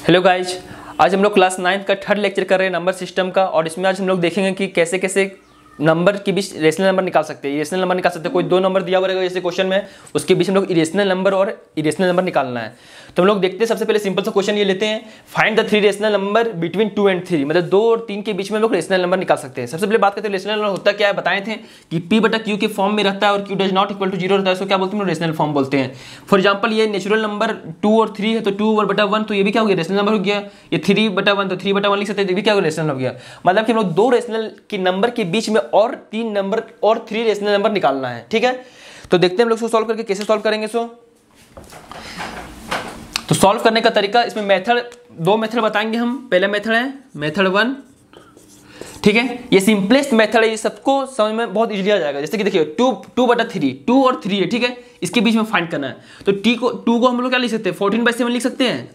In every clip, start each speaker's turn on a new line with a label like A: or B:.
A: Hello guys, आज हम लोग क्लास 9 का थर्ड लेक्चर कर रहे हैं नंबर सिस्टम का। और इसमें आज हम लोग देखेंगे कि कैसे कैसे नंबर के बीच रेशनल नंबर निकाल सकते हैं। इरेशनल नंबर निकाल सकते हैं, कोई दो नंबर दिया हुआ रहेगा जैसे क्वेश्चन में, उसके बीच हम लोग इरेशनल नंबर और इरेशनल नंबर निकालना है। तो हम लोग देखते हैं, सबसे पहले सिंपल सा क्वेश्चन ये लेते हैं, find the three rational number between 2 and 3, मतलब 2 और 3 के बीच में हम लोग रेशनल नंबर निकाल सकते हैं। सबसे पहले बात करते हैं रेशनल नंबर होता क्या है। बताए थे कि P/Q के फॉर्म में रहता है और Q does not equal to 0 रहता है, इसको क्या बोलते हैं, रेशनल फॉर्म बोलते हैं। फॉर एग्जाम्पल ये नेचुरल नंबर 2 और 3 है, तो 2/1 तो ये भी क्या हो गया, रेशनल नंबर हो गया। ये 3/1 तो 3/1 लिख सकते हैं, ये भी क्या हो गया, रेशनल हो गया। मतलब कि हम लोग दो रेशनल के नंबर के बीच में और 3 नंबर और 3 रेशनल नंबर निकालना है। ठीक है, तो देखते हैं हम लोग इसको सॉल्व करके कैसे सॉल्व करेंगे। तो सॉल्व करने का तरीका, इसमें मेथड, दो मेथड बताएंगे हम। पहला मेथड है मेथड 1, ठीक है, ये सिंपलेस्ट मेथड है, ये सबको समझ में बहुत इजीली आ जाएगा। जैसे कि देखिए 2/3, 2 और 3 है, ठीक है, इसके बीच में फाइंड करना है। तो 2 को हम लोग क्या लिख सकते हैं, 14/7 लिख सकते हैं,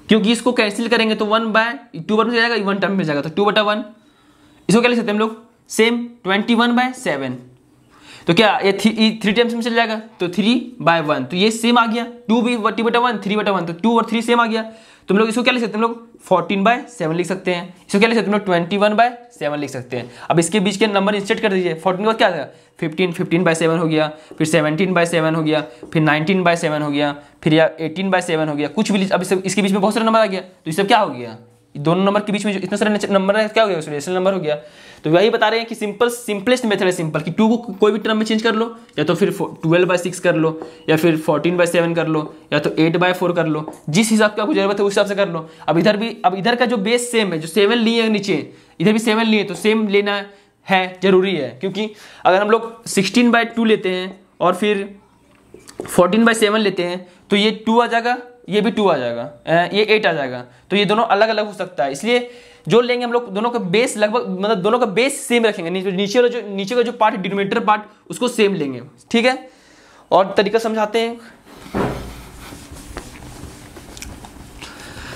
A: क्योंकि इसको कैंसिल करेंगे तो 1/2 में जाएगा, 1 टर्म में जाएगा, तो 2/1। इसको क्या लिख सकते हैं हम लोग, सेम 21/7, तो क्या ये 3 टाइम्स में चल जाएगा, तो 3/1, तो ये सेम आ गया। 2/1, 3/1, तो 2 और 3 सेम आ गया। तो हम लोग इसको क्या लिख सकते हैं, हम लोग 14/7 लिख सकते हैं। इसको क्या लिख सकते हैं, हम लोग 21/7 लिख सकते हैं। अब इसके बीच के नंबर इंसर्ट कर दीजिए। 14 के बाद क्या आएगा, 15/7 हो गया, फिर 17/7 हो गया, फिर 19/7 हो गया, फिर या 18/7 हो गया, कुछ भी। अब इसके बीच में बहुत सारे नंबर आ गया, तो ये सब क्या हो गया, दोनों नंबर के बीच में जो इतने सारे नंबर है, क्या हो गया, रेशनल नंबर हो गया। तो वही बता रहे हैं कि सिंपलेस्ट मेथड है सिंपल, कि 2 को कोई भी टर्म में चेंज कर लो, या तो फिर 12/6 कर लो, या फिर 14/7 कर लो, या तो 8/4 कर लो, जिस हिसाब की आपको जरूरत है उस हिसाब से कर लो। अब इधर का जो बेस सेम है, जो 7 लिए है नीचे, इधर भी 7 लिए, तो सेम लेना है, जरूरी है। क्योंकि अगर हम लोग 16/2 लेते हैं और फिर 14/7 लेते हैं, तो ये 2 आ जाएगा, ये भी 2 आ जाएगा, ये 8 आ जाएगा, तो ये दोनों अलग अलग हो सकता है। इसलिए जो लेंगे हम लोग, दोनों का बेस लगभग, मतलब दोनों का बेस सेम रखेंगे। नीचे का जो पार्ट है, डिनोमिनेटर पार्ट, उसको सेम लेंगे। ठीक है, और तरीका समझाते हैं।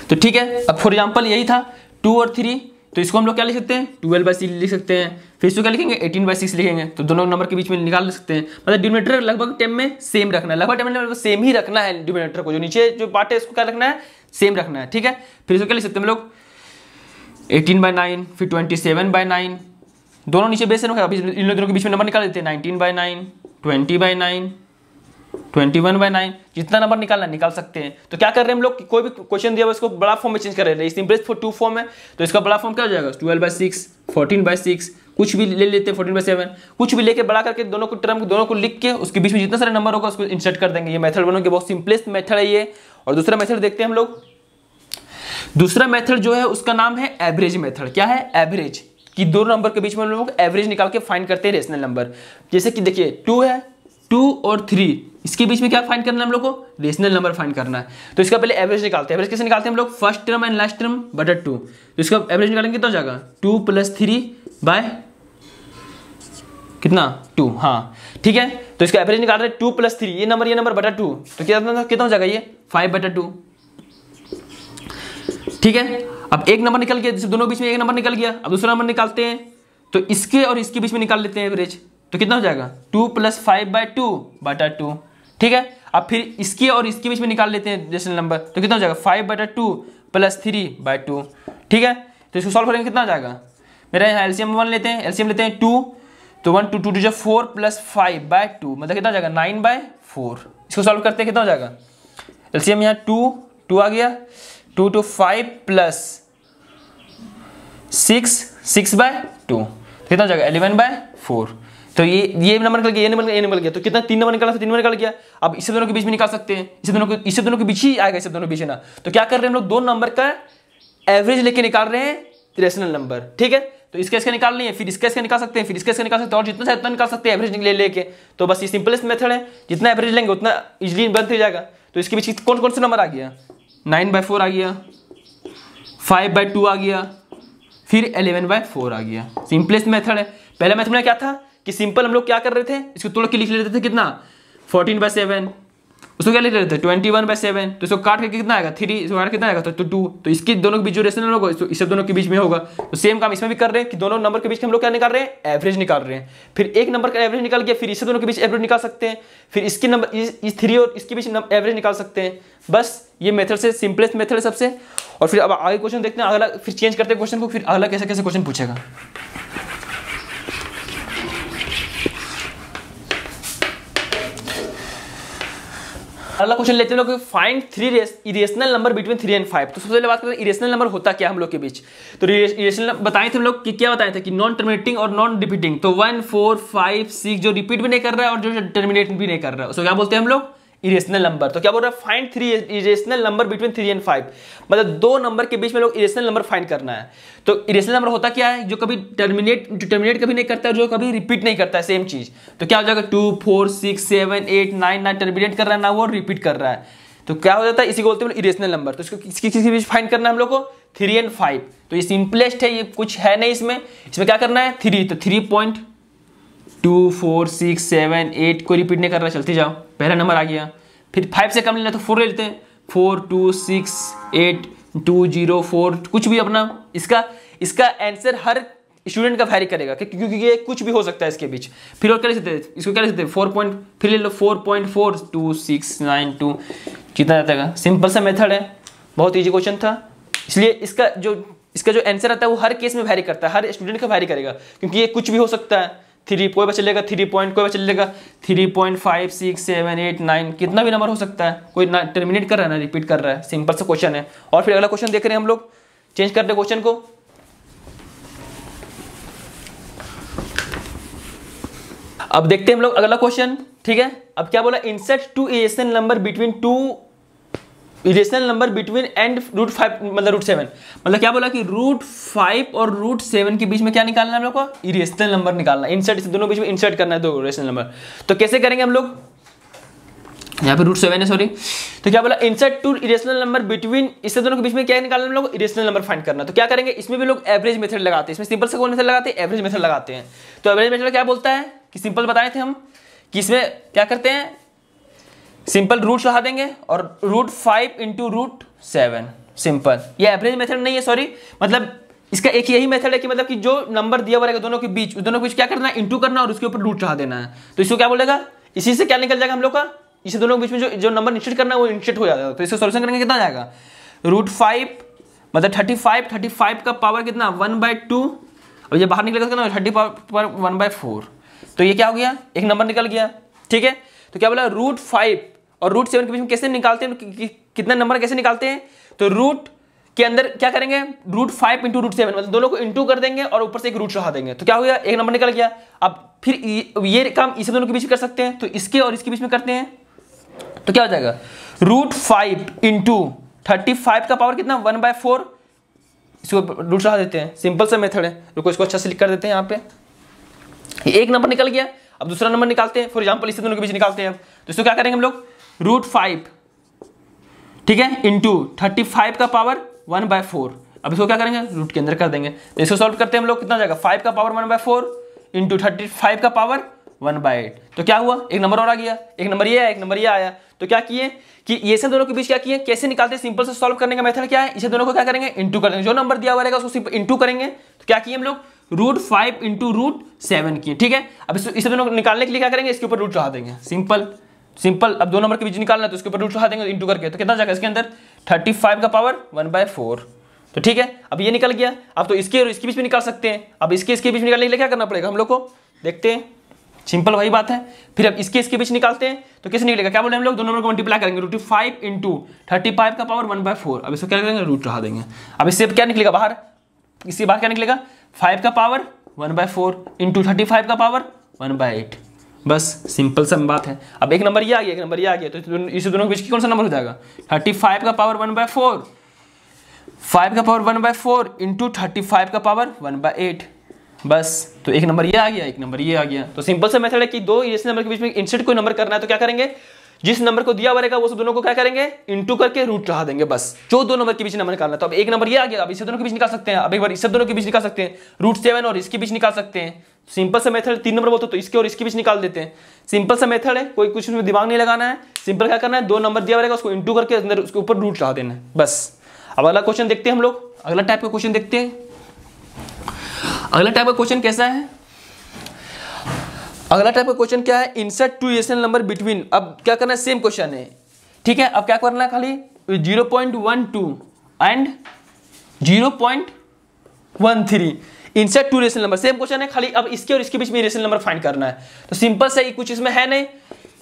A: तो ठीक है, अब फॉर एग्जांपल यही था 2 और 3, तो इसको हम लोग क्या लिख सकते हैं, 12/6 लिख सकते हैं। फिर इसको क्या लिखेंगे, 18/6 लिखेंगे, तो दोनों नंबर के बीच में निकाल सकते हैं। मतलब डिनोमिनेटर लगभग टाइम में सेम रखना है, लगभग टाइम में सेम ही रखना है। डिनोमिनेटर को, जो नीचे जो पार्ट है, इसको क्या रखना है, सेम रखना है। ठीक है, फिर इसको क्या लिख सकते हैं हम लोग, 18/9, फिर 27/9, दोनों नीचे बेस है, इन दोनों के बीच में नंबर निकाल देते हैं, 19/9, 20/9, 21/9, जितना नंबर निकालना निकाल सकते हैं। तो क्या कर रहे हैं हम लोग, कोई भी क्वेश्चन दिया हुआ इसको बड़ा फॉर्म में चेंज कर रहे हैं। सिंपलेस्ट 2 फॉर्म है, तो इसका बड़ा फॉर्म क्या हो जाएगा, 12/6, 14/6, कुछ भी ले लेते हैं, 14/7, कुछ भी लेके बड़ा करके दोनों को टर्म, दोनों को लिख के उसके बीच में जितना सारे नंबर होगा उसको इंसर्ट कर देंगे। ये मेथड बनोगे, बहुत सिंपलेस्ट मेथड है ये। और दूसरा मेथड देखते हैं हम लोग। दूसरा मेथड जो है उसका नाम है एवरेज मेथड। क्या है, एवरेज, कि दो नंबर के बीच में हम लोग एवरेज निकाल के फाइंड करते हैं रेशनल नंबर। जैसे कि देखिए 2 है, 2 और 3, इसके बीच में क्या फाइंड करना है हम लोग को, रेशनल नंबर फाइंड करना है। तो इसका पहले एवरेज निकालते हैं। एवरेज कैसे निकालते हैं हम लोग, first term and last term बटा 2। तो इसका एवरेज निकालेंगे कितना हो जाएगा, 2 + 3 बाय कितना, 2। हाँ ठीक है, तो इसका एवरेज निकाल रहे हैं 2 + 3, ये नंबर बटा 2, तो कितना हो जाएगा, ये 5/2। ठीक है, अब एक नंबर निकल गया, जैसे दोनों बीच में एक नंबर निकल गया। अब दूसरा नंबर निकालते हैं, तो इसके और इसके बीच में निकाल लेते हैं एवरेज, तो कितना हो जाएगा, 2 + 5/2/2। ठीक है, अब फिर इसके और इसके बीच में निकाल लेते हैं रेशनल नंबर, तो कितना हो जाएगा, 5/2 + 3/2। ठीक है, तो इसको सॉल्व करेंगे, कितना आ जाएगा, मेरा यहाँ एलसीएम 1 लेते हैं, एलसीएम लेते हैं 2, तो 1 2 2 4 + 5/2, मतलब कितना हो जाएगा, 9/4। इसको सॉल्व करते हैं, कितना हो जाएगा, एलसीएम यहाँ 2 आ गया, 2 to 5 + 6 6/2, कितना हो जाएगा, 11/4। तो ये नंबर निकल गया, ये नंबर गया, तो कितना, 3 नंबर निकला, तो 3 नंबर निकल गया। अब इसे दोनों के बीच में निकाल सकते हैं, इसे दोनों के बीच ही आएगा, इसे दोनों बीच है ना। तो क्या कर रहे हैं हम लोग, दो नंबर का एवरेज लेके निकाल रहे हैं रेशनल नंबर। ठीक है, तो इसका निकाल नहीं है, फिर इसका निकाल सकते हैं, फिर इसका निकाल सकते हैं, और जितना चाहे उतना निकाल सकते हैं एवरेज लेके। तो बस ये सिंपलेस्ट मेथड है, जितना एवरेज लेंगे उतना इजीली बनते जाएगा। तो इसके बीच कौन कौन से नंबर आ गया, 9/4 आ गया, 5/2 आ गया, फिर 11/4 आ गया। सिंपलेस्ट मेथड है। पहला मेथड में क्या था कि सिंपल हम लोग क्या कर रहे थे, इसको तोड़ के लिख लेते थे, कितना, 14/7, उसको क्या लिख लेते हैं 21/7, तो इसको काट के कितना आएगा 3, इसको काट कितना आएगा तो 2, तो इसके दोनों के बीच जो रेशनल होगा इस सब दोनों के बीच में होगा। तो सेम काम इसमें भी कर रहे हैं कि दोनों नंबर के बीच हम लोग क्या निकाल रहे हैं, एवरेज निकाल रहे हैं। फिर एक नंबर का एवरेज निकाल गया, फिर इससे दोनों के बीच एवरेज निकाल सकते हैं, फिर इसके नंबर इस 3 और इसके बीच एवरेज निकाल सकते हैं। बस ये मेथड से सिंपलेस्ट मेथड है सबसे। और फिर अब आगे क्वेश्चन देखते हैं, अगला फिर चेंज करते हैं क्वेश्चन को, फिर अगला कैसे कैसे क्वेश्चन पूछेगा। अगला क्वेश्चन लेते हैं लोग, find 3 irrational number between 3 and 5। तो सबसे पहले बात करते हैं इरेशनल नंबर होता क्या हम लोग के बीच। तो इरेशनल बताए थे हम लोग कि क्या बताए थे कि नॉन टर्मिनेटिंग और नॉन रिपीटिंग। तो 1, 4, 5, 6 जो रिपीट भी नहीं कर रहा है और जो टर्मिनेट भी नहीं कर रहा है उसको क्या बोलते हैं हम लोग, इरेशनल नंबर। तो क्या बोल रहा है, find 3 irrational number between 3 and 5, मतलब 2 नंबर के बीच में लोग इरेशनल नंबर फाइंड करना है। तो इरेशनल नंबर होता क्या है, जो कभी टर्मिनेट कभी नहीं करता है, जो कभी रिपीट नहीं करता है, सेम चीज। तो क्या हो जाएगा 2, 4, 6, 7, 8, 9, ना टर्मिनेट कर रहा है ना वो रिपीट कर रहा है, तो क्या हो जाता है, इसी को बोलते हैं इरेशनल नंबर। तो इसको किसी बीच फाइंड करना है हम लोग को 3 and 5। तो ये सिंपलेस्ट है, ये कुछ है नहीं इसमें क्या करना है 3, तो 3.2, 4, 6, 7, 8 कोई रिपीट नहीं कर रहा, चलते जाओ, पहला नंबर आ गया। फिर 5 से कम लेना तो 4 ले लेते हैं, 4, 2, 6, 8, 2, 0, 4 कुछ भी अपना। इसका आंसर हर स्टूडेंट का वैरी करेगा क्योंकि ये कुछ भी हो सकता है इसके बीच। फिर और क्या लिख सकते हैं, इसको क्या लिख सकते हैं 4. फिर ले लो 4.4, 2, 6, 9, 2 कितना जाता है। सिंपल सा मेथड है, बहुत ईजी क्वेश्चन था, इसलिए इसका जो आंसर आता है वो हर केस में वैरी करता है, हर स्टूडेंट का वैरी करेगा क्योंकि ये कुछ भी हो सकता है। 3 कोई बच्चा लेगा 3 पॉइंट, कोई बच्चा लेगा 3.5, 6, 7, 8, 9 कितना भी नंबर हो सकता है, कोई ना टर्मिनेट कर रहा है ना रिपीट कर रहा है। सिंपल सा क्वेश्चन है। और फिर अगला क्वेश्चन देख रहे हैं हम लोग, चेंज करते हैं क्वेश्चन को। अब देखते हैं हम लोग अगला क्वेश्चन, ठीक है। अब क्या बोला, insert 2 irrational number between 2 irrational number between and √5 मतलब √7, मतलब क्या बोला कि √5 और √7 के बीच में क्या निकालना है हम लोग को, इरेशनल नंबर निकालना है। इंसर्ट, इस दोनों बीच में इंसर्ट करना है 2 इरेशनल नंबर। तो कैसे करेंगे हम लोग, यहाँ पे √7 है सॉरी। तो क्या बोला, इंसर्ट 2 इरेशनल नंबर बिटवीन, इससे दोनों के बीच में क्या निकालना है हम लोग, इरेशनल नंबर फाइंड करना। तो क्या करेंगे, इसमें भी लोग एवरेज मेथड लगाते हैं, इसमें सिंपल सा कौन मेथड लगाते हैं, एवरेज मेथड लगाते हैं। तो एवरेज मेथड क्या बोलता है कि सिंपल बताए थे हम कि इसमें क्या करते हैं, सिंपल रूट लगा देंगे और √5 × √7 सिंपल। ये एवरेज मेथड नहीं है सॉरी, मतलब इसका एक यही मेथड है कि मतलब कि जो नंबर दिया हुआ रहेगा दोनों के बीच क्या करना है, इंटू करना और उसके ऊपर रूट चढ़ा देना है। तो इसको क्या बोलेगा, इसी से क्या निकल जाएगा हम लोग का, इसे दोनों के बीच में जो नंबर इंसर्ट करना है वो इंसर्ट हो जाएगा। तो इसका सॉल्यूशन करेंगे कितना जाएगा, √5 मतलब 35 का पावर कितना 1/2, और ये बाहर निकलेगा कितना 30 पावर 1/4। तो ये क्या हो गया, एक नंबर निकल गया, ठीक है। तो क्या बोला, √5 और √7 के बीच में कैसे निकालते हैं, कितना नंबर कैसे निकालते हैं, तो रूट के अंदर क्या करेंगे, √5 × √7 मतलब दोनों को इंटू कर देंगे और ऊपर से एक रूट चढ़ा देंगे। तो क्या हो गया, एक नंबर निकल गया। अब फिर ये काम इस दोनों के बीच में कर सकते हैं, तो इसके और इसके बीच में करते हैं। तो क्या हो जाएगा, √5 × 35 का पावर कितना 1/4, इसको रूट चढ़ा देते हैं। सिंपल सा मेथड है, रुको इसको अच्छा से लिख कर देते हैं। यहाँ पे एक नंबर निकल गया, अब दूसरा नंबर निकालते हैं। फॉर एग्जांपल इससे दोनों के बीच निकालते हैं। तो इसको क्या करेंगे हम लोग, √5 ठीक है इंटू 35 का पावर 1/4। अब इसको क्या करेंगे, रूट के अंदर कर देंगे। तो इसको सॉल्व करते हैं हम लोग, कितना जाएगा 5 का पावर 1/4 इंटू 35 का पावर 1/8। तो क्या हुआ, एक नंबर और आ गया, एक नंबर ये आया, एक नंबर ये आया। तो क्या किए कि ये से दोनों के बीच क्या किए, कैसे निकालते हैं, सिंपल से सॉल्व करने का मेथड क्या है, इसे दोनों को क्या करेंगे, इंटू कर देंगे। जो नंबर दिया हुआ रहेगा उसको इंटू करेंगे। तो क्या किए हम लोग, √5 × √7 किए, ठीक है। अब इसे दोनों को निकालने के लिए क्या करेंगे, इसके ऊपर रूट चढ़ा देंगे। सिंपल अब 2 नंबर के बीच निकालना है तो उसके ऊपर रूट चढ़ा देंगे इंटू करके। तो कितना जाएगा इसके अंदर 35 का पावर 1/4। तो ठीक है, अब ये निकल गया। अब तो इसके और इसके बीच में निकाल सकते हैं। अब इसके बीच निकालने के लिए क्या करना पड़ेगा हम लोग को, देखते हैं, सिंपल वही बात है। फिर अब इसके बीच निकालते हैं तो कैसे निकलेगा, क्या बोले हम लोग, दोनों नंबर को मल्टीप्लाई करेंगे, √5 × 35 का पावर 1/4। अब इसको क्या करेंगे, रूट चढ़ा देंगे। अब इससे क्या निकलेगा बाहर, इससे बाहर क्या निकलेगा, 5 का पावर 1/4 × 35 का पावर 1/8। बस सिंपल सा बात है। अब एक नंबर ये आ गया, एक नंबर ये आ गया, तो इस दोनों के बीच कौन सा नंबर हो जाएगा, 35 का पावर 1/4, 5 का पावर 1/4 × 35 का पावर 1/8। बस तो एक नंबर ये आ गया, एक नंबर ये आ गया। तो सिंपल सा मेथड है कि 2 इरेशनल नंबर के बीच में इंसर्ट कोई नंबर करना है तो क्या करेंगे, जिस नंबर को दिया हुआ रहेगा वो सब दोनों को क्या करेंगे, इंटू करके रूट चढ़ा देंगे। बस जो 2 नंबर के बीच नंबर निकालना है। तो अब एक नंबर ये आ गया, अब इससे दोनों के बीच निकाल सकते हैं। अब एक बार इससे दोनों के बीच निकाल सकते हैं, √7 और इसके बीच निकाल सकते हैं। सिंपल सा मेथड 3 नंबर बोलते तो इसके और इसके बीच निकाल देते हैं। सिंपल सा मेथड है, कोई कुछ उसमें दिमाग नहीं लगाना है। सिंपल क्या करना है, 2 नंबर दिया रहेगा उसको इंटू करके अंदर उसके ऊपर रूट लगा देना है बस। अब अगला क्वेश्चन देखते हैं हम लोग, अगला टाइप का क्वेश्चन देखते हैं। अगला टाइप का क्वेश्चन कैसा है, अगला टाइप का क्वेश्चन क्या है, इंसर्ट 2 रेशनल नंबर बिटवीन। अब क्या करना है, सेम क्वेश्चन है, ठीक है। अब क्या करना है, खाली 0.12 and 0.13 insert 2 rational number, same question है, खाली अब इसके और इसके बीच में रेशनल नंबर फाइंड करना है। तो सिंपल से कुछ इसमें है नहीं,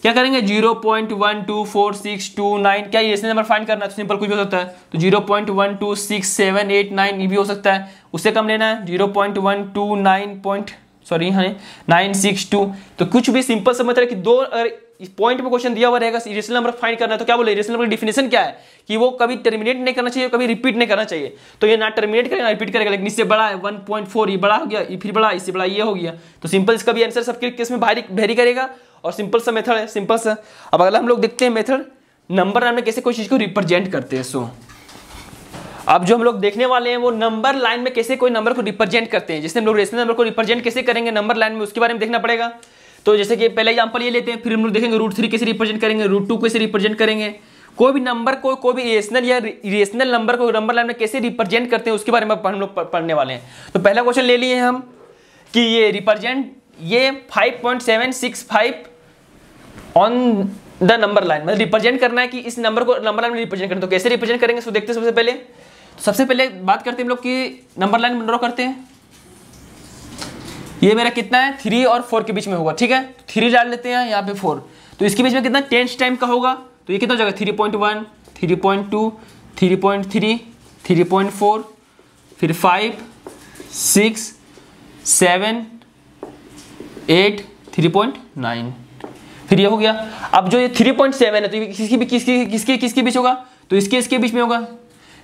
A: क्या करेंगे 0.124629, क्या ये रेशनल नंबर फाइंड करना है तो सिंपल कुछ भी हो सकता है। तो 0.126789 ये भी हो सकता है, उससे कम लेना है 0.12962। तो कुछ भी सिंपल समझ रहे कि दो अगर इस पॉइंट में क्वेश्चन दिया हुआ रहेगा रेशनल नंबर फाइंड करना है तो क्या बोले, रेशनल नंबर की डिफिनेशन क्या है कि वो कभी टर्मिनेट नहीं करना चाहिए, कभी रिपीट नहीं करना चाहिए। तो ये ना टर्मिनेट करेगा ना रिपीट करेगा, लेकिन इससे बड़ा है 1.4, ये बड़ा हो गया, ये फिर बड़ा, इससे बड़ा ये हो गया। तो सिंपल इसका भी आंसर सबके केस में वेरी करेगा और सिंपल सा मेथड है, सिंपल सा। अब अगला हम लोग देखते हैं मेथड नंबर लाइन में कैसे कोई चीज को रिप्रेजेंट करते हैं। सो अब जो हम लोग देखने वाले हैं वो नंबर लाइन में कैसे कोई नंबर को रिप्रेजेंट करते हैं। जैसे हम लोग रेशनल नंबर को रिप्रेजेंट कैसे करेंगे नंबर लाइन में, उसके बारे में देखना पड़ेगा। तो जैसे कि पहले एग्जांपल ये लेते हैं, फिर हम लोग देखेंगे √3 कैसे रिप्रेजेंट करेंगे, √2 कैसे रिप्रेजेंट करेंगे। कोई भी नंबर को, कोई भी रेशनल या इरेशनल नंबर को नंबर लाइन में कैसे रिप्रेजेंट करते हैं उसके बारे में हम लोग पढ़ने वाले हैं। तो पहला क्वेश्चन ले लिए हम कि ये रिप्रेजेंट ये 5.765 ऑन द नंबर लाइन, मतलब रिप्रेजेंट करना है कि इस नंबर को नंबर लाइन में रिप्रेजेंट करना। तो कैसे रिप्रेजेंट करेंगे तो देखते हैं। सबसे पहले बात करते हैं हम लोग कि नंबर लाइन ड्रॉ करते हैं। ये मेरा कितना है 3 और 4 के बीच में होगा, ठीक है। 3 डाल लेते हैं यहाँ पे 4, तो इसके बीच में कितना 10 टाइम का होगा। तो ये कितना हो जाएगा 3.1, 3.2, 3.3, 3.4, फिर 5, 6, 7, 8, 3.9, फिर ये हो गया। अब जो ये 3.7 है तो किसके बीच होगा, तो इसके बीच में होगा।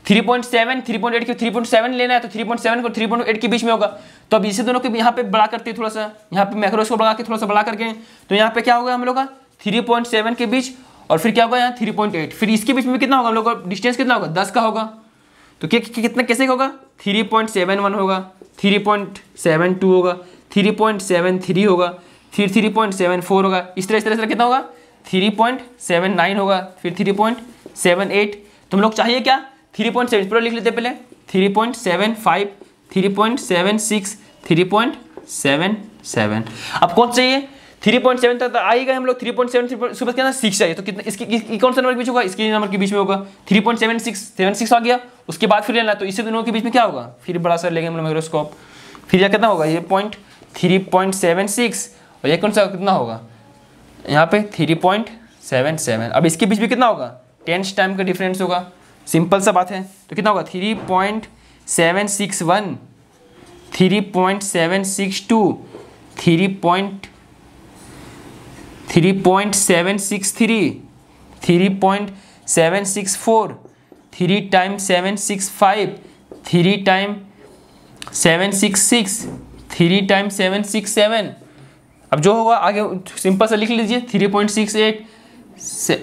A: 3.7 3.8 के 3.7 लेना है तो 3.7 को 3.8 के बीच में होगा। तो अब इसे दोनों के यहाँ पे बड़ा करते हैं, थोड़ा सा यहाँ पे मैक्रोस को बढ़ा के थोड़ा सा बड़ा करके, तो यहाँ पे क्या होगा हम लोग का 3.7 के बीच और फिर क्या होगा यहाँ 3.8, फिर इसके बीच में कितना होगा हम लोग का डिस्टेंस कितना होगा 10 का होगा। तो कितना कैसे होगा 3.71 होगा, 3.72 होगा, 3.73 होगा, फिर 3.74 होगा, इस तरह कितना होगा 3.79 होगा, फिर 3.78। तो हम लोग चाहिए क्या 3.7 पूरा लिख लेते हैं पहले, 3.75, 3.76, 3.77। अब कौन चाहिए 3.7 तक आएगा हम लोग 3.7 सुबह कितना 6 चाहिए। तो कितना इसकी कौन सा नंबर के बीच होगा, इसके नंबर के बीच में होगा 3.76 आ गया। उसके बाद फिर लेना तो इससे दोनों के बीच में क्या होगा, फिर बड़ा सा लेंगे हम लोग माइक्रोस्कोप, फिर यह कितना होगा ये 3.76 और ये कौन सा कितना होगा यहाँ पे 3.77। अब इसके बीच में कितना होगा 10 टाइम का डिफरेंस होगा, सिंपल सा बात है। तो कितना होगा 3.761, 3.762, 3.763, 3.764, 3 टाइम 765, 3 टाइम 766, 3 टाइम 767। अब जो होगा आगे सिंपल सा लिख लीजिए 3.68,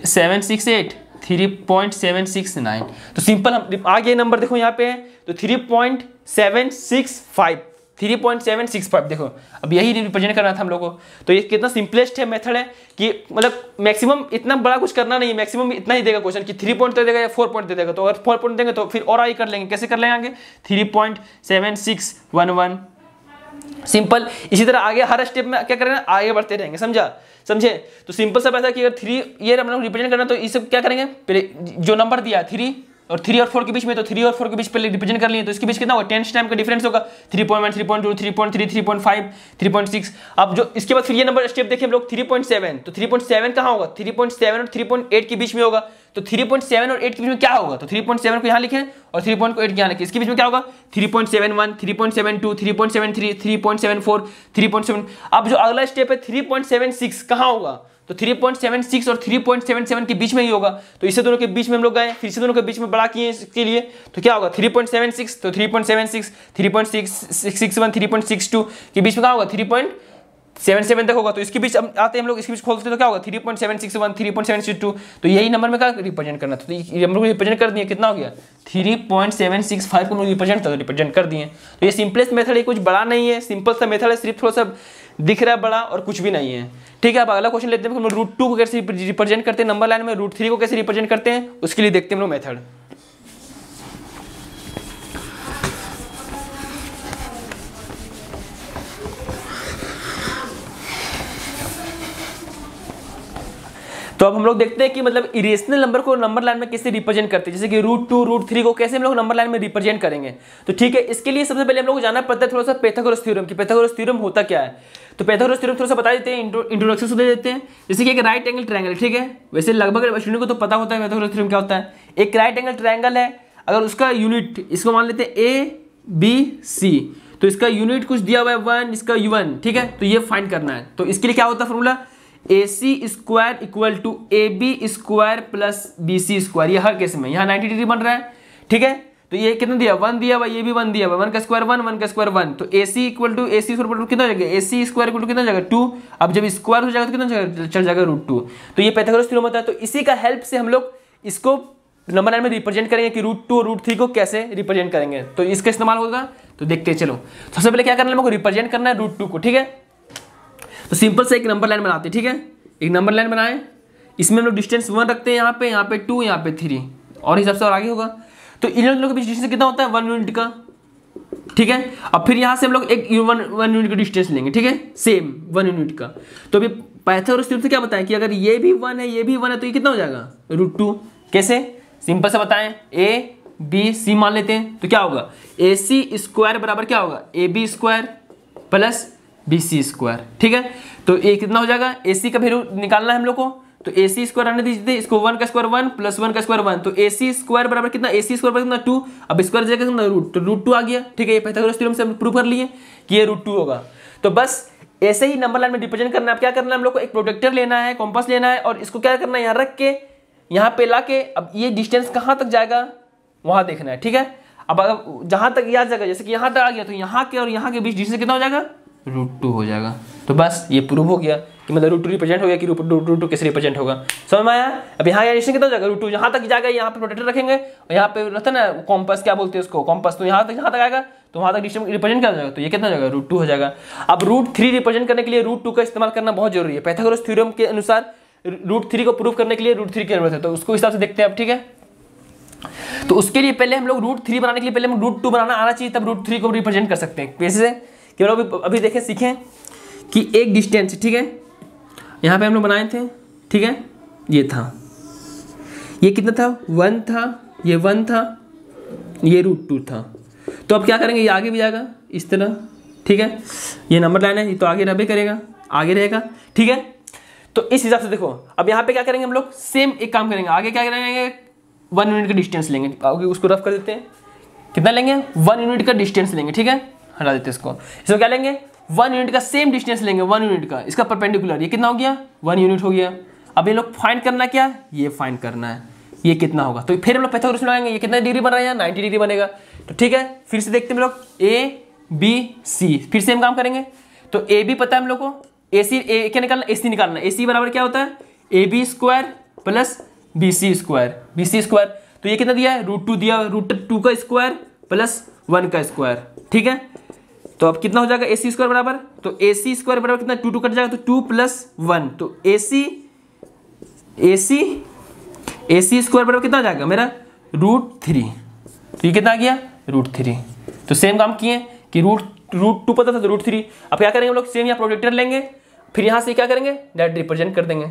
A: 768, 3.769। तो सिंपल हम आगे नंबर देखो यहाँ पे तो 3.765 देखो। अब यही रिप्रेजेंट करना था हम लोग को। तो ये कितना सिंपलेस्ट है मेथड है कि मतलब मैक्सिमम इतना बड़ा कुछ करना नहीं है, मैक्सिमम इतना ही देगा क्वेश्चन कि 3 पॉइंट दे देगा या 4 पॉइंट दे देगा। तो अगर 4 पॉइंट देंगे तो फिर और आगे कर लेंगे, कैसे कर लेंगे आगे 3.7611 सिंपल। इसी तरह आगे हर स्टेप में क्या करेंगे आगे बढ़ते रहेंगे, समझे। तो सिंपल सा ऐसा कि अगर 3 ये हम लोग रिप्रेजेंट करना तो इसे क्या करेंगे पहले जो नंबर दिया 3 और 4 के बीच में, तो 3 और 4 के बीच पहले रिप्रेजेंट कर लिए। तो इसके बीच कितना होगा 10 टाइम का डिफरेंस होगा 3.1, 3.2, 3.3, 3.5, 3.6। अब जो इसके बाद फिर ये नंबर स्टेप देखिए हम लोग 3.7, तो 3.7 कहाँ होगा 3.7 और 3.8 के बीच में होगा। तो 3.7 और 8 के बीच में क्या होगा, तो 3.7 को यहाँ लिखें और 3.8 यहाँ लिखें। इसके बीच में क्या होगा 3.71, 3.72, 3.73, 3.74, 3.7। अब जो अगला स्टेप है 3.76 कहाँ होगा, तो 3.76 और 3.77 के बीच में ही होगा। तो इसे दोनों के बीच में हम लोग गए, फिर से दोनों के बीच में बड़ा किए इसके लिए। तो क्या होगा 3.76, तो 3.76, 3.661, 3.62 के बीच में कहाँ होगा 3.76 7 तक होगा, तो इसके बीच आते हैं हम लोग, इसके बीच खोलते तो क्या होगा 3.761, 3.762, तो यही नंबर में क्या रिप्रेजेंट करना था, तो ये हम लोग रिप्रेजेंट कर दिए, कितना हो गया 3.765 को रिप्रेजेंट कर दिए। तो ये सिंपलेस्ट मेथड है, कुछ बड़ा नहीं है, सिंपल सा मेथड है, सिर्फ थोड़ा सा दिख रहा है बड़ा और कुछ भी नहीं है। ठीक है, अब अगला क्वेश्चन लेते हैं, हम रूट 2 को कैसे रिप्रेजेंट करते हैं नंबर लाइन में, रूट 3 को कैसे रिप्रेजेंट करते हैं, उसके लिए देखते हैं हम लोग मेथड। तो अब हम लोग देखते हैं कि मतलब इरेशनल नंबर को नंबर लाइन में कैसे रिप्रेजेंट करते हैं, जैसे कि रूट 2, रूट 3 को कैसे हम लोग नंबर लाइन में रिप्रेजेंट करेंगे। तो ठीक है, इसके लिए सबसे पहले हम लोग को जानना पड़ता है थोड़ा सा पाइथागोरस थ्योरम की, पाइथागोरस थ्योरम होता क्या है। तो पाइथागोरस थ्योरम थोड़ा सा बता देते हैं, इंट्रोडक्शन से दे देते हैं। जैसे कि एक राइट एंगल ट्रायंगल, ठीक है, वैसे लगभग स्टूडेंट को तो पता होता है पाइथागोरस थ्योरम क्या होता है। एक राइट एंगल ट्रायंगल है, अगर उसका यूनिट, इसको मान लेते हैं ABC, तो इसका यूनिट कुछ दिया हुआ है 1, इसका U1, ठीक है, तो ये फाइंड करना है। तो इसके लिए क्या होता है formula, AC square equal to AB square plus BC square. ये हर केस में यहाँ 90 डिग्री बन रहा है, ठीक है। तो ये कितना दिया, 1 दिया हुआ, ये भी 1 दिया हुआ, 1 का स्क्वायर 1, 1 का स्क्वायर 1, तो AC equal to AC square कितना हो जाएगा, AC स्क्वायर इक्वल टू कितना हो जाएगा 2। अब जब स्क्वायर हो जाएगा तो कितना चल जाएगा रूट 2। तो ये पाइथागोरस थ्योरम होता है। तो इसी का हेल्प से हम लोग इसको नंबर लाइन में रिप्रेजेंट करेंगे कि रूट 2 और रूट 3 को कैसे रिप्रेजेंट करेंगे, तो इसका इस्तेमाल होगा। तो देखते हैं, चलो सबसे पहले क्या करना है, हमको रिप्रेजेंट करना है रूट 2 को, ठीक है। तो सिंपल से एक नंबर लाइन बनाते हैं, ठीक है, एक नंबर लाइन बनाए, इसमें हम लोग डिस्टेंस 1 रखते हैं, यहाँ पे 2, यहाँ पे 3, और हिसाब से और आगे होगा। तो इन लोगों के बीच डिस्टेंस कितना होता है 1 यूनिट का, ठीक है। अब फिर यहाँ से हम लोग एक 1 यूनिट का डिस्टेंस लेंगे, ठीक है, सेम 1 यूनिट का। तो अभी पाइथागोरस थ्योरम से क्या बताएं कि अगर ये भी 1 है, ये भी 1 है, तो ये कितना हो जाएगा रूट 2। कैसे, सिंपल से बताएं, ABC मान लेते हैं, तो क्या होगा AC स्क्वायर बराबर क्या होगा AB square plus BC square, ठीक है। तो ये कितना हो जाएगा, AC का वैल्यू निकालना है हम लोग को, तो AC स्क्वायर आने दीजिए, इसको 1 का स्क्वायर 1 प्लस 1 का स्क्वायर 1, तो AC स्क्वायर बराबर कितना, AC स्क्वायर बराबर कितना 2, अब स्क्वायर जगह कितना रूट, तो रूट 2 आ गया, ठीक है। ये पाइथागोरस थ्योरम से हम प्रूव कर लिए कि ये रूट 2 होगा। तो बस ऐसे ही नंबर लाइन में रिप्रेजेंट करना है। अब क्या करना है, हम लोग को एक प्रोटेक्टर लेना है, कॉम्पास लेना है, और इसको क्या करना है, यहाँ रख के यहाँ पे ला के, अब ये डिस्टेंस कहाँ तक जाएगा वहां देखना है, ठीक है। अब अगर जहां तक यह जगह, जैसे कि यहाँ तक आ गया, तो यहाँ के और यहाँ के बीच डिस्टेंस कितना हो जाएगा रूट 2 हो जाएगा। तो बस ये प्रूव हो गया कि मतलब रूट 2 रिप्रेजेंट हो गया कि रूट 2 कैसे रिप्रेजेंट होगा, समझ में आया। अब यहाँ डिस्टेंस कितना हो जाएगा रूट 2, यहाँ तक जाएगा, यहाँ पे प्रोटेक्टर रखेंगे, और यहाँ पे रहता है ना कॉम्पास, क्या बोलते हैं उसको, कॉम्पास, तो यहाँ तक आएगा, तो वहाँ तक डिस्टेंस रिप्रेजेंट क्या हो जाएगा, तो ये कितना हो जाएगा रूट 2 हो जाएगा। अब रूट 3 रिप्रेजेंट करने के लिए रूट 2 का इस्तेमाल करना बहुत जरूरी है। पाइथागोरस थ्योरम के अनुसार रूट 3 को प्रूव करने के लिए रूट 3 की जरूरत है, तो उसको हिसाब से देखते हैं अब, ठीक है। तो उसके लिए पहले हम लोग रूट 3 बनाने के लिए पहले हम रूट 2 बनाना आना चाहिए, तब रूट 3 को रिप्रेजेंट कर सकते हैं। कैसे कि अभी देखें, सीखें कि एक डिस्टेंस, ठीक है, यहाँ पे हम लोग बनाए थे, ठीक है, ये था, ये कितना था 1 था, ये 1 था, ये रूट 2 था। तो अब क्या करेंगे, ये आगे भी जाएगा इस तरह, ठीक है, ये नंबर लाइन है, ये तो आगे रह भी करेगा, आगे रहेगा, ठीक है। तो इस हिसाब से देखो, अब यहाँ पे क्या करेंगे हम लोग, सेम एक काम करेंगे, आगे क्या करेंगे 1 यूनिट का डिस्टेंस लेंगे, आगे उसको रफ कर देते हैं, कितना लेंगे 1 यूनिट का डिस्टेंस लेंगे, ठीक है, हटा देते हैं इसको क्या लेंगे 1 यूनिट का सेम डिस्टेंस लेंगे, 1 यूनिट का, इसका परपेंडिकुलर, ये कितना हो गया 1 यूनिट हो गया। अब ये लोग फाइंड करना क्या, ये फाइंड करना है ये कितना होगा, तो फिर हम लोग पाइथागोरस लगाएंगे, ये कितना डिग्री बन रहा है 90 डिग्री बनेगा। तो ठीक है, फिर से देखते हैं हम लोग ABC, फिर से हम काम करेंगे। तो AB पता है हम लोग को, क्या निकालना, AC निकालना, AC बराबर क्या होता है AB square plus BC square, तो ये कितना दिया है √2 दिया, √2 का स्क्वायर प्लस 1 का स्क्वायर, ठीक है। तो अब कितना हो जाएगा AC स्क्वायर बराबर, तो AC स्क्वायर बराबर कितना 2 कट जाएगा, तो 2 + 1, तो AC स्क्वायर बराबर कितना आ जाएगा मेरा √3, तो ये कितना आ गया √3। तो सेम काम किए कि √2 पता था तो √3। अब क्या करेंगे हम लोग, सेम यहाँ प्रोटेक्टर लेंगे, फिर यहाँ से क्या करेंगे डायरेक्ट रिप्रेजेंट कर देंगे,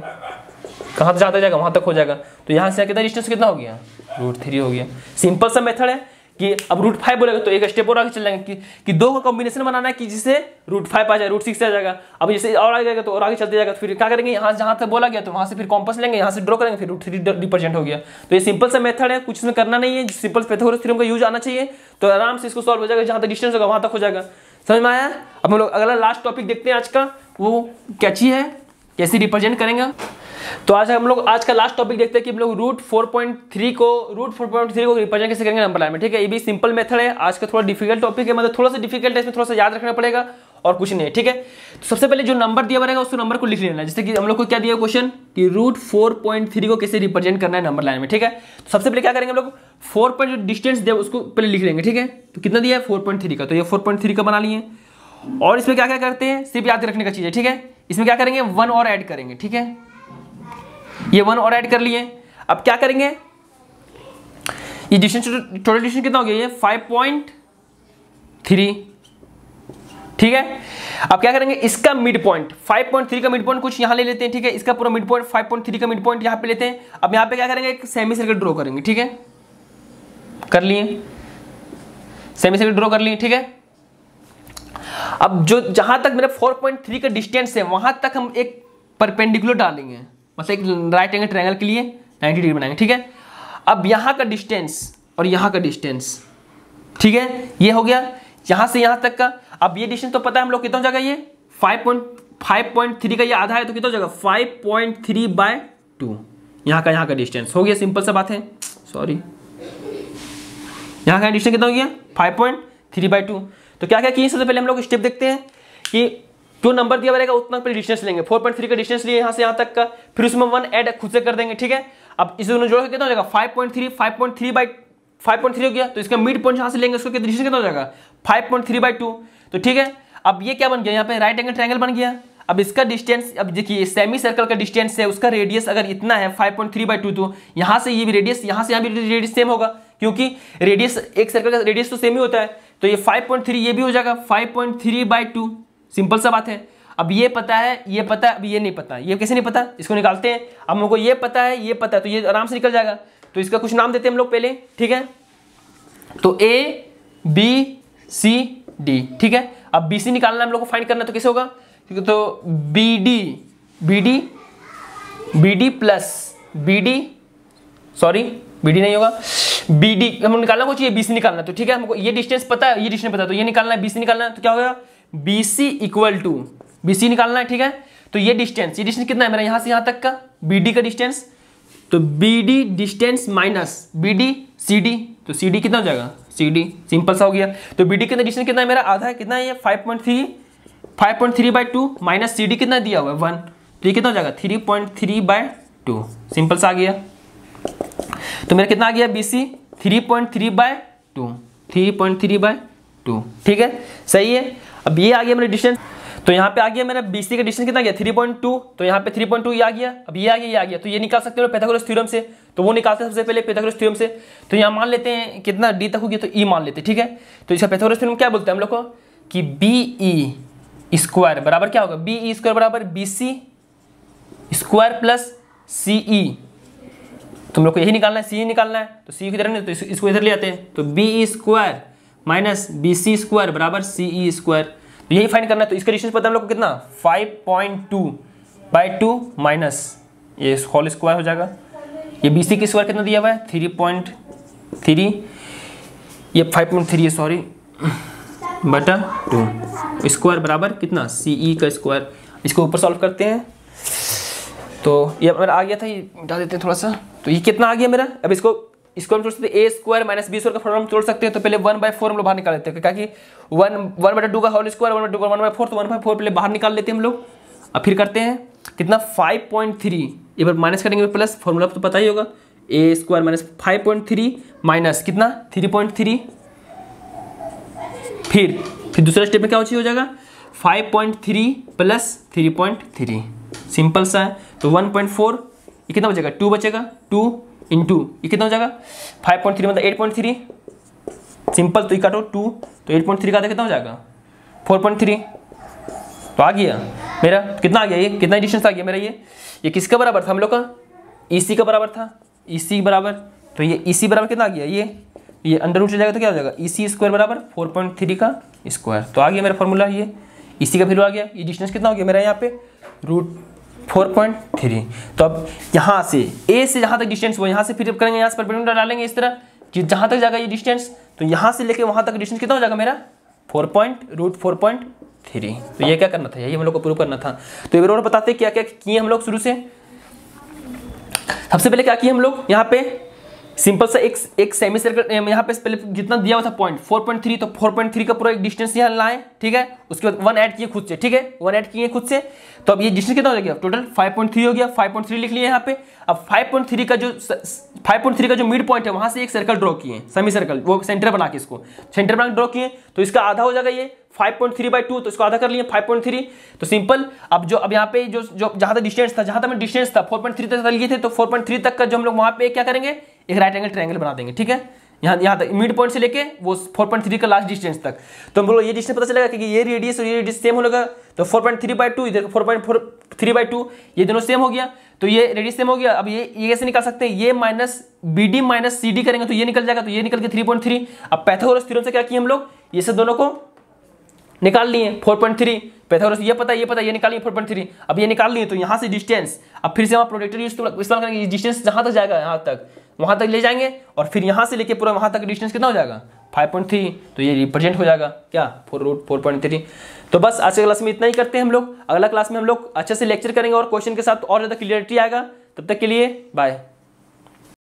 A: कहाँ जाता जाएगा वहाँ तक हो जाएगा। तो यहाँ से कितना डिस्टेंस कितना हो गया √3 हो गया। सिंपल सा मेथड है कि अब √5 बोलेगा तो एक स्टेप और आगे चल जाएंगे कि 2 का कॉम्बिनेशन बनाना है कि जिससे √5 आ जाए, √6 आ जाएगा। अब जैसे और आगे जाएगा तो और आगे चलते जाएगा, तो फिर क्या करेंगे यहाँ जहाँ तक बोला गया तो वहाँ से फिर कॉम्पास लेंगे, यहाँ से ड्रॉ करेंगे, फिर √3 रिप्रेजेंट हो गया। तो ये सिंपल सा मेथड है, कुछ इसमें करना नहीं है, सिंपल पाइथागोरस थ्योरम का यूज आना चाहिए, तो आराम से इसको सॉल्व हो जाएगा, जहाँ तक डिस्टेंस होगा वहाँ तक हो जाएगा। समझ में आया। अब हम लोग अगला लास्ट टॉपिक देखते हैं आज का, वो कैची है, कैसे रिप्रेजेंट करेंगे। तो आज हम लोग आज का लास्ट टॉपिक देखते हैं कि हम लोग √4.3 को रिप्रेजेंट कैसे करेंगे नंबर लाइन में, ठीक है। ये भी सिंपल मेथड है। आज का थोड़ा डिफिकल्ट टॉपिक है, मतलब थोड़ा सा डिफिकल्ट है, इसमें थोड़ा सा याद रखना पड़ेगा और कुछ नहीं है, ठीक है। तो सबसे पहले जो नंबर दिया हुआ रहेगा उस नंबर को लिख लेना। जैसे कि हम लोग को क्या दिया क्वेश्चन कि √4.3 को कैसे रिप्रेजेंट करना है नंबर लाइन में, ठीक है। तो सबसे पहले क्या करेंगे हम लोग 4 पर जो डिस्टेंस दिया उसको पहले लिख लेंगे, ठीक है। तो कितना दिया है 4.3 का, तो ये 4.3 का बना लिए। और इसमें क्या क्या करते हैं सिर्फ याद रखने का चीज़ है, ठीक है। इसमें क्या करेंगे 1 और ऐड करेंगे, ठीक है। ये 1 और ऐड कर लिए। अब क्या करेंगे ये डिस्टेंस टोटल डिस्टेंस कितना हो गया ये 5.3, ठीक है। अब क्या करेंगे इसका मिड पॉइंट 5.3 का मिड पॉइंट कुछ यहां ले लेते हैं, ठीक है। इसका पूरा मिड पॉइंट 5.3 का मिड पॉइंट यहां पे लेते हैं। अब यहां पे क्या करेंगे एक सेमी सर्कल ड्रॉ करेंगे, ठीक है। कर लिए सेमी सर्कल ड्रॉ कर लिए, ठीक है। अब जो जहां तक मेरा 4.3 का डिस्टेंस है वहां तक हम एक परपेंडिकुलर डालेंगे, मतलब एक राइट एंगल ट्रायंगल के लिए 90 डिग्री बनाएंगे, ठीक है। अब यहां का डिस्टेंस और यहां का डिस्टेंस, ठीक है, ये हो गया यहां से यहां तक का। अब ये डिस्टेंस तो पता है हम लोग कितना हो जाएगा ये 5.3 का ये आधा है तो कितना हो जाएगा 5.3/2 यहाँ का डिस्टेंस हो गया। सिंपल सा बात है, सॉरी यहाँ का डिस्टेंस कितना हो गया 5.3/2। तो क्या क्या किए सबसे पहले हम लोग स्टेप देखते हैं कि जो नंबर दिया रहेगा उतना पे डिस्टेंस लेंगे। 4.3 का डिस्टेंस लिए यहाँ से यहाँ तक का, फिर उसमें 1 ऐड खुद से कर देंगे, ठीक है। अब इस दोनों जोड़ के कितना हो जाएगा 5.3 हो गया। तो इसका मिड पॉइंट यहाँ से लेंगे उसको डिस्टेंस कितना हो जाएगा 5.3/2। तो ठीक है, अब ये क्या बन गया यहाँ पे राइट एंगल ट्रायंगल बन गया। अब इसका डिस्टेंस, अब देखिए सेमी सर्कल का डिस्टेंस है उसका रेडियस अगर इतना है 5.3/2, तो यहाँ से ये भी रेडियस, यहाँ से यहाँ भी रेडियस सेम होगा क्योंकि रेडियस एक सर्कल का रेडियस तो सेम ही होता है। तो ये 5.3 ये भी हो जाएगा 5.3/2। सिंपल सा बात है। अब ये पता है, ये पता है, अब ये नहीं पता, ये कैसे नहीं पता, इसको निकालते हैं। अब हम लोग को ये पता है, ये पता है, तो ये आराम से निकल जाएगा। तो इसका कुछ नाम देते हैं हम लोग पहले, ठीक है। तो A B C D, ठीक है। अब BC निकालना हम लोग को फाइंड करना, तो कैसे होगा, तो BD plus BD, sorry BD नहीं होगा, BD हम निकालना को चाहिए, BC निकालना। तो ठीक है, हमको ये डिस्टेंस पता है, ये डिस्टेंस पता है, तो ये निकालना है, BC निकालना है। तो क्या होगा BC इक्वल टू BC निकालना है, ठीक है। तो ये डिस्टेंस कितना है मेरा यहाँ से यहाँ तक का BD का डिस्टेंस, तो BD distance minus BD CD, तो CD कितना हो जाएगा CD, सिंपल सा हो गया। तो BD कितना डिस्टेंस कितना है मेरा आधा है, कितना है ये 5.3/2 माइनस CD कितना दिया हुआ है 1, तो ये कितना हो जाएगा 3.3/2, सिंपल सा आ गया। तो मेरा कितना आ गया BC 3.3/2, ठीक है, सही है। अब ये आ गया मेरा डिस्टेंस, तो यहाँ पे आ गया मेरा BC का डिस्टेंस कितना गया 3.2, तो यहाँ पे 3.2 ये आ गया। अब ये आ गया, ये आ गया, तो ये निकाल सकते हो पाइथागोरस थ्योरम से, तो वो निकालते हैं सबसे पहले पाइथागोरस थ्योरम से। तो यहाँ मान लेते हैं कितना D तक हो गया, तो E मान लेते हैं, ठीक है। तो इसका पाइथागोरस थ्योरम क्या बोलते हैं हम लोग को कि BE स्क्वायर बराबर क्या होगा, BE स्क्वायर बराबर BC स्क्वायर प्लस CE। तुम लोग को यही निकालना है, CE निकालना है, तो CE किधर नहीं, तो इसको इधर ले आते हैं। तो BE square minus BC square बराबर CE स्क्वायर, तो यही फाइंड करना है। तो इसका डिस्टेंस पता है हम लोग को कितना 5.2/2 माइनस ये होल स्क्वायर हो जाएगा। ये BC की स्क्वायर कितना दिया हुआ है 3.3, ये 5.3 है सॉरी बटा 2 स्क्वायर बराबर कितना CE का स्क्वायर। इसको ऊपर सॉल्व करते हैं, तो ये मेरा आ गया था, ये मिटा देते हैं थोड़ा सा। तो ये कितना आ गया मेरा, अब इसको हम जोड़ सकते हैं A square minus B square का फॉर्मूला हम जोड़ सकते हैं। तो पहले 1/4 हम लोग बाहर निकाल लेते हैं, क्या कि 1/2 का होल स्क्वायर 1/2 का 1/4, तो 1/4 पहले बाहर निकाल लेते हैं हम लोग। अब फिर करते हैं कितना 5.3, एक बार माइनस करेंगे प्लस, फॉर्मूला तो पता ही होगा A स्क्वायर माइनस 5.3 माइनस कितना 3.3, फिर दूसरा स्टेप में क्या हो जाएगा 5.3 प्लस 3.3, सिंपल सा है। तो 1.4 ये कितना बचेगा 2 बचेगा, 2 इंटू ये कितना हो जाएगा 5.3 मतलब 8.3, सिंपल। तो ये काटो 2, तो 8.3 का कितना हो जाएगा 4.3, तो आ गया मेरा कितना आ गया, ये कितना डिस्टेंस आ गया मेरा, ये किसका बराबर था हम लोग का EC का बराबर था, EC बराबर, तो ये EC बराबर कितना आ गया, ये अंडर रूट चल जाएगा तो क्या हो जाएगा EC स्क्वायर बराबर 4.3 का स्क्वायर। तो आ गया मेरा फॉर्मूला, ये EC का वैल्यू आ गया। ये डिस्टेंस कितना हो गया मेरा यहाँ पे √4.3। तो अब यहाँ से A से जहाँ तक डिस्टेंस वो यहाँ से फिर करेंगे, यहाँ से परपेंडिकुलर डालेंगे इस तरह कि जहाँ तक जाएगा ये डिस्टेंस, तो यहाँ से लेके वहाँ तक डिस्टेंस कितना हो जाएगा मेरा √4.3। तो ये क्या करना था, यही हम लोग को प्रूव करना था। तो ये और बताते क्या क्या किए हम लोग शुरू से। सबसे पहले क्या किए हम लोग, यहाँ पे सिंपल सा एक सेमी सर्कल यहाँ पे पहले जितना दिया हुआ था पॉइंट 4.3, तो 4.3 का पूरा एक डिस्टेंस यहाँ लाए, ठीक है। उसके बाद 1 ऐड किए खुद से, ठीक है, 1 ऐड किए खुद से। तो अब ये डिस्टेंस कितना हो गया टोटल 5.3 हो गया, 5.3 लिख लिया यहाँ पे। अब 5.3 का जो मिड पॉइंट है वहां से एक सर्कल ड्रॉ किए, सेमी सर्कल, वो सेंटर बना के इसको सेंटर बना के ड्रॉ किए। तो इसका आधा हो जाएगा ये 5.3/2, तो इसको आधा कर लिए 5.3। तो सिंपल अब यहाँ पे जो जहां तक डिस्टेंस था 4.3 तक लिए थे, तो 4.3 तक का जो हम लोग वहां पे क्या करेंगे, एक राइट एंगल ट्रायंगल बना देंगे, ठीक है। यहाँ तक मिड पॉइंट से लेके वो 4.3 का लास्ट डिस्टेंस तक। तो हम लोग ये डिस्टेंस पता चलेगा कि ये रेडियस और ये रेडियस सेम होगा। तो 4.3/2 इधर 4.3/2 ये दोनों सेम हो गया, तो ये रेडियस सेम हो गया। अब ये कैसे निकाल सकते हैं, ये माइनस BD माइनस CD करेंगे तो ये निकल जाएगा, तो ये निकल के 3.3। अब पाइथागोरस थ्योरम से क्या किए हम लोग, ये सब दोनों को निकाल लिए 4.3। पाइथागोरस ये पता ये निकाल लिए 4.3। अब ये निकाल लिए, तो यहाँ से डिस्टेंस अब फिर से वहाँ प्रोजेक्टर इस्तेमाल करेंगे, डिस्टेंस जहाँ तक जाएगा यहाँ तक वहाँ तक ले जाएंगे, और फिर यहाँ से लेके पूरा वहाँ तक डिस्टेंस कितना हो जाएगा 5.3। तो ये रिप्रेजेंट हो जाएगा क्या 4√4.3। तो बस आज के क्लास में इतना ही करते हैं हम लोग। अगला क्लास में हम लोग अच्छे से लेक्चर करेंगे और क्वेश्चन के साथ और ज़्यादा क्लियरिटी आएगा। तब तक के लिए बाय।